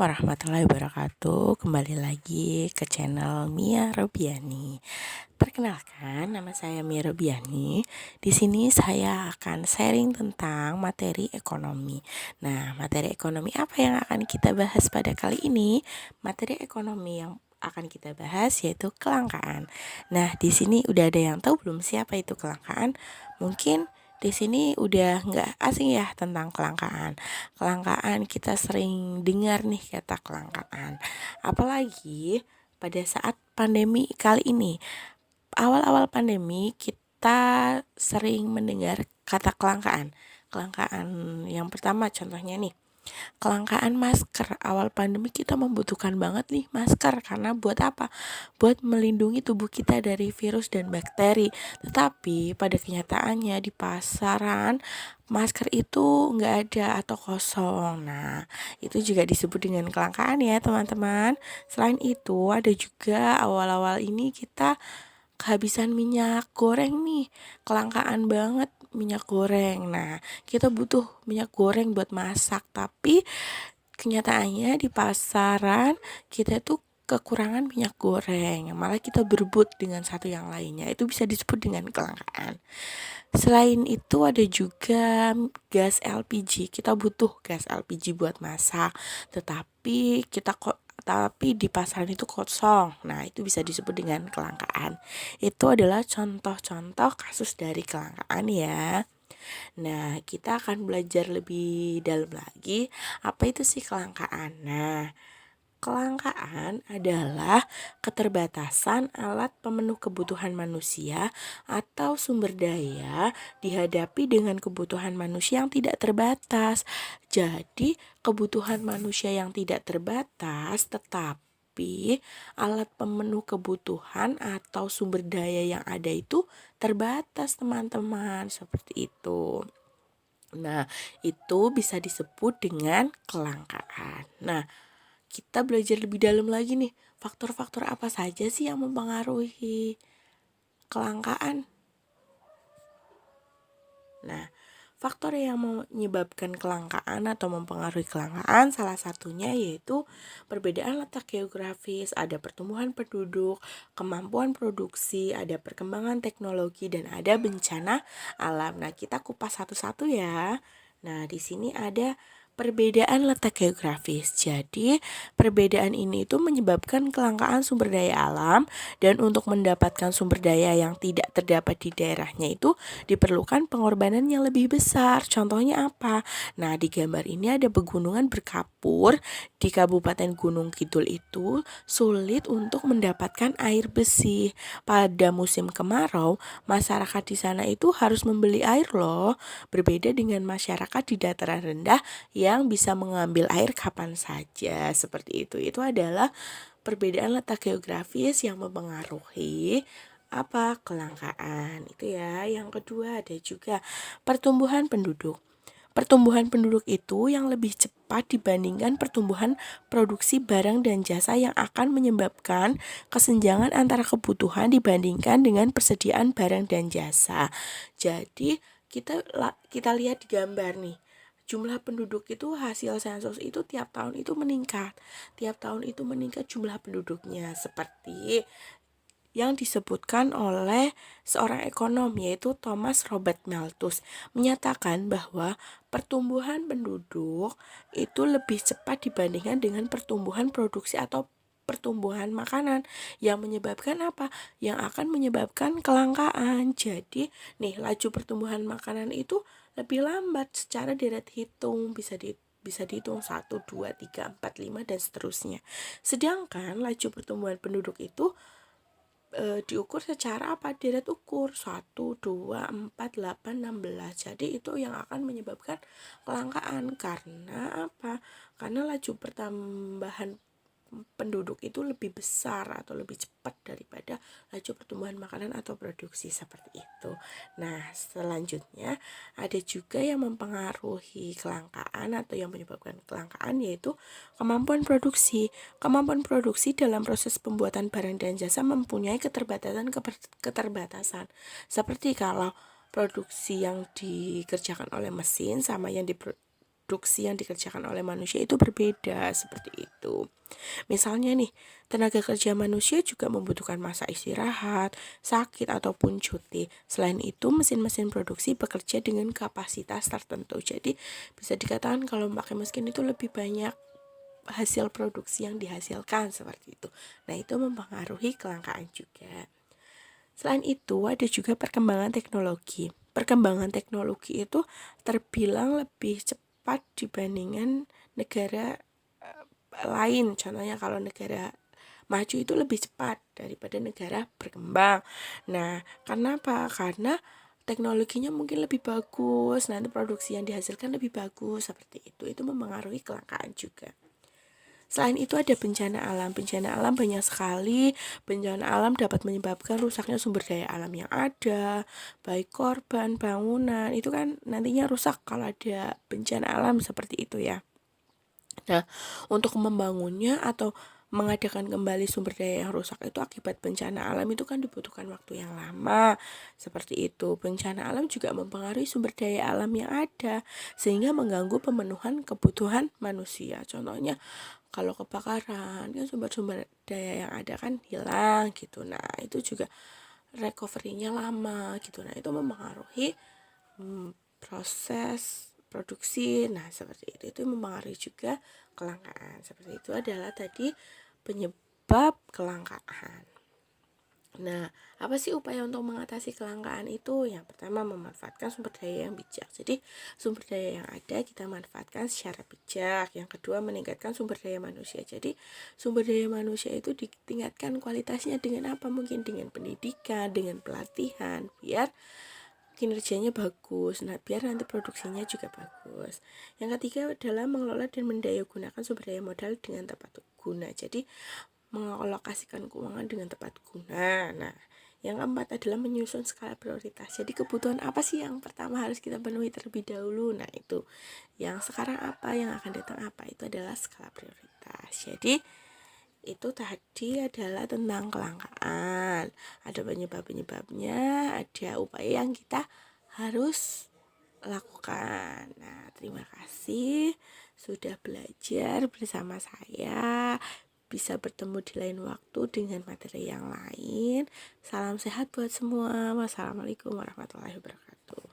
warahmatullahi wabarakatuh. Kembali lagi ke channel Mia Robiani. Perkenalkan, nama saya Mia Robiani. Di sini saya akan sharing tentang materi ekonomi. Nah, materi ekonomi apa yang akan kita bahas pada kali ini? Materi ekonomi yang akan kita bahas yaitu kelangkaan. Nah, di sini udah ada yang tahu belum siapa itu kelangkaan? Mungkin di sini udah nggak asing ya tentang kelangkaan. Kelangkaan kita sering dengar nih kata kelangkaan. Apalagi pada saat pandemi kali ini. Awal-awal pandemi kita sering mendengar kata kelangkaan. Kelangkaan yang pertama contohnya nih, kelangkaan masker. Awal pandemi kita membutuhkan banget nih masker karena buat apa? Buat melindungi tubuh kita dari virus dan bakteri. Tetapi pada kenyataannya di pasaran masker itu nggak ada atau kosong. Nah, itu juga disebut dengan kelangkaan ya teman-teman. Selain itu ada juga awal-awal ini kita kehabisan minyak goreng nih, kelangkaan banget minyak goreng. Nah, kita butuh minyak goreng buat masak, tapi kenyataannya di pasaran kita tuh kekurangan minyak goreng, malah kita berebut dengan satu yang lainnya. Itu bisa disebut dengan kelangkaan. Selain itu ada juga gas LPG. Kita butuh gas LPG buat masak, tapi di pasaran itu kosong. Nah, itu bisa disebut dengan kelangkaan. Itu adalah contoh-contoh kasus dari kelangkaan ya. Nah, kita akan belajar lebih dalam lagi apa itu sih kelangkaan. Nah, kelangkaan adalah keterbatasan alat pemenuh kebutuhan manusia atau sumber daya dihadapi dengan kebutuhan manusia yang tidak terbatas. Jadi, kebutuhan manusia yang tidak terbatas tetapi alat pemenuh kebutuhan atau sumber daya yang ada itu terbatas, teman-teman. Seperti itu. Nah, itu bisa disebut dengan kelangkaan. Nah, kita belajar lebih dalam lagi nih, faktor-faktor apa saja sih yang mempengaruhi kelangkaan? Nah, faktor yang menyebabkan kelangkaan atau mempengaruhi kelangkaan salah satunya yaitu perbedaan letak geografis, ada pertumbuhan penduduk, kemampuan produksi, ada perkembangan teknologi, dan ada bencana alam. Nah, kita kupas satu-satu ya. Nah, di sini ada perbedaan letak geografis. Jadi, perbedaan ini itu menyebabkan kelangkaan sumber daya alam, dan untuk mendapatkan sumber daya yang tidak terdapat di daerahnya itu diperlukan pengorbanan yang lebih besar. Contohnya apa? Nah, di gambar ini ada pegunungan berkapur di Kabupaten Gunung Kidul itu sulit untuk mendapatkan air bersih. Pada musim kemarau, masyarakat di sana itu harus membeli air loh. Berbeda dengan masyarakat di dataran rendah yang bisa mengambil air kapan saja. Seperti itu. Itu adalah perbedaan letak geografis yang mempengaruhi kelangkaan. Itu ya. Yang kedua ada juga pertumbuhan penduduk. Pertumbuhan penduduk itu yang lebih cepat dibandingkan pertumbuhan produksi barang dan jasa yang akan menyebabkan kesenjangan antara kebutuhan dibandingkan dengan persediaan barang dan jasa. Jadi kita lihat di gambar nih. Jumlah penduduk itu hasil sensus itu tiap tahun itu meningkat. Tiap tahun itu meningkat jumlah penduduknya, seperti yang disebutkan oleh seorang ekonom yaitu Thomas Robert Malthus, menyatakan bahwa pertumbuhan penduduk itu lebih cepat dibandingkan dengan pertumbuhan produksi atau pertumbuhan makanan, yang menyebabkan apa? Yang akan menyebabkan kelangkaan. Jadi, nih laju pertumbuhan makanan itu lebih lambat secara deret hitung, bisa dihitung 1, 2, 3, 4, 5 dan seterusnya. Sedangkan laju pertumbuhan penduduk itu diukur secara deret ukur 1, 2, 4, 8, 16. Jadi itu yang akan menyebabkan kelangkaan. Karena apa? Karena laju pertambahan penduduk itu lebih besar atau lebih cepat daripada laju pertumbuhan makanan atau produksi, seperti itu. Nah, selanjutnya ada juga yang mempengaruhi kelangkaan atau yang menyebabkan kelangkaan yaitu kemampuan produksi. Kemampuan produksi dalam proses pembuatan barang dan jasa mempunyai keterbatasan. Seperti kalau produksi yang dikerjakan oleh mesin sama yang diproduksi produksi yang dikerjakan oleh manusia itu berbeda, seperti itu. Misalnya nih, tenaga kerja manusia juga membutuhkan masa istirahat, sakit, ataupun cuti. Selain itu, mesin-mesin produksi bekerja dengan kapasitas tertentu. Jadi, bisa dikatakan kalau memakai mesin itu lebih banyak hasil produksi yang dihasilkan, seperti itu. Nah, itu mempengaruhi kelangkaan juga. Selain itu, ada juga perkembangan teknologi. Perkembangan teknologi itu terbilang lebih cepat dibandingkan negara lain. Contohnya kalau negara maju itu lebih cepat daripada negara berkembang. Nah, kenapa? Karena teknologinya mungkin lebih bagus, nanti produksi yang dihasilkan lebih bagus, seperti itu. Itu mempengaruhi kelangkaan juga. Selain itu ada bencana alam. Bencana alam banyak sekali. Bencana alam dapat menyebabkan rusaknya sumber daya alam yang ada, baik korban, bangunan, itu kan nantinya rusak kalau ada bencana alam seperti itu ya. Nah, untuk membangunnya atau mengadakan kembali sumber daya yang rusak itu akibat bencana alam itu kan dibutuhkan waktu yang lama. Seperti itu. Bencana alam juga mempengaruhi sumber daya alam yang ada sehingga mengganggu pemenuhan kebutuhan manusia. Contohnya kalau kebakaran kan sumber-sumber daya yang ada kan hilang gitu. Nah, itu juga recovery-nya lama gitu. Nah, itu mempengaruhi proses produksi. Nah, seperti itu mempengaruhi juga kelangkaan. Seperti itu adalah tadi penyebab kelangkaan. Nah, apa sih upaya untuk mengatasi kelangkaan itu? Yang pertama, memanfaatkan sumber daya yang bijak. Jadi, sumber daya yang ada kita manfaatkan secara bijak. Yang kedua, meningkatkan sumber daya manusia. Jadi, sumber daya manusia itu ditingkatkan kualitasnya dengan apa? Mungkin dengan pendidikan, dengan pelatihan, biar kinerjanya bagus. Nah, biar nanti produksinya juga bagus. Yang ketiga adalah mengelola dan mendayagunakan sumber daya modal dengan tepat guna. Jadi, mengalokasikan keuangan dengan tepat guna. Nah, yang keempat adalah menyusun skala prioritas. Jadi kebutuhan apa sih yang pertama harus kita penuhi terlebih dahulu? Nah, itu. Yang sekarang apa, yang akan datang apa, itu adalah skala prioritas. Jadi itu tadi adalah tentang kelangkaan. Ada penyebab-penyebabnya, ada upaya yang kita harus lakukan. Nah, terima kasih sudah belajar bersama saya. Bisa bertemu di lain waktu dengan materi yang lain. Salam sehat buat semua. Wassalamualaikum warahmatullahi wabarakatuh.